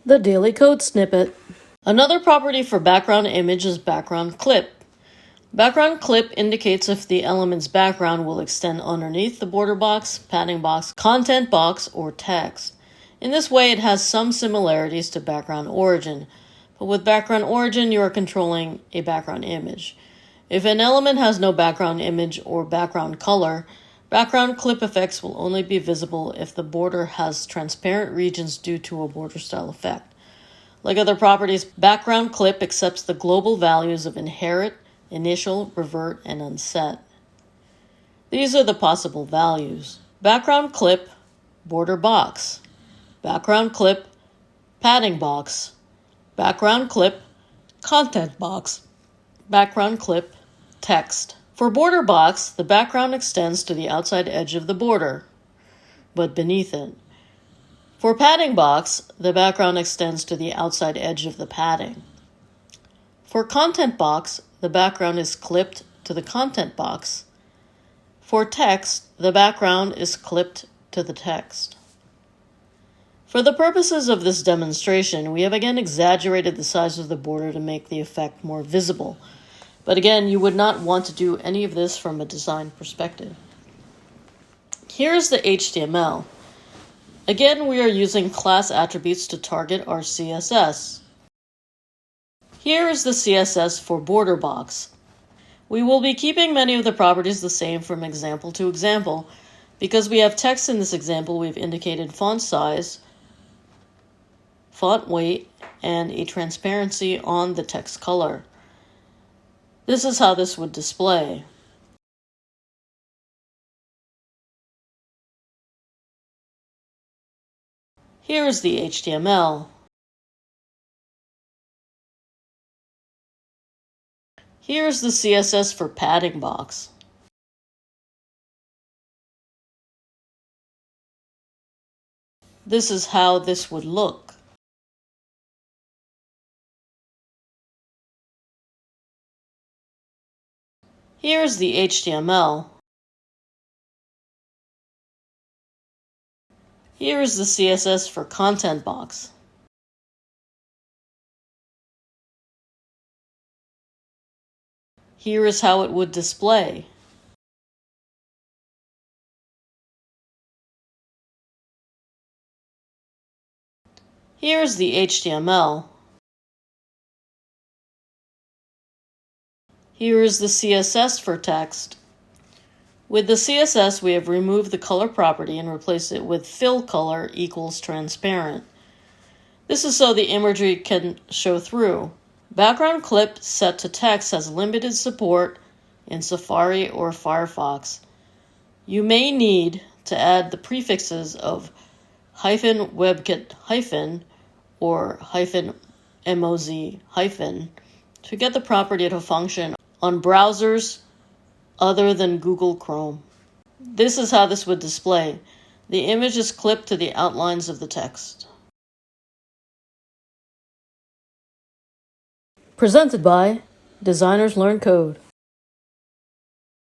The daily code snippet. Another property for background image is background clip. Background clip indicates if the element's background will extend underneath the border box, padding box, content box, or text. In this way, it has some similarities to background origin, but with background origin, you are controlling a background image. If an element has no background image or background color, background clip effects will only be visible if the border has transparent regions due to a border style effect. Like other properties, background clip accepts the global values of inherit, initial, revert, and unset. These are the possible values. Background clip, border box. Background clip, padding box. Background clip, content box. Background clip, text. For border box, the background extends to the outside edge of the border, but beneath it. For padding box, the background extends to the outside edge of the padding. For content box, the background is clipped to the content box. For text, the background is clipped to the text. For the purposes of this demonstration, we have again exaggerated the size of the border to make the effect more visible. But again, you would not want to do any of this from a design perspective. Here's the HTML. Again, we are using class attributes to target our CSS. Here is the CSS for border box. We will be keeping many of the properties the same from example to example. Because we have text in this example, we've indicated font size, font weight, and a transparency on the text color. This is how this would display. Here is the HTML. Here is the CSS for padding box. This is how this would look. Here is the HTML. Here is the CSS for content box. Here is how it would display. Here is the HTML. Here is the CSS for text. With the CSS, we have removed the color property and replaced it with fill color equals transparent. This is so the imagery can show through. Background clip set to text has limited support in Safari or Firefox. You may need to add the prefixes of -webkit- or -moz- to get the property to function on browsers other than Google Chrome. This is how this would display. The image is clipped to the outlines of the text. Presented by Designers Learn Code.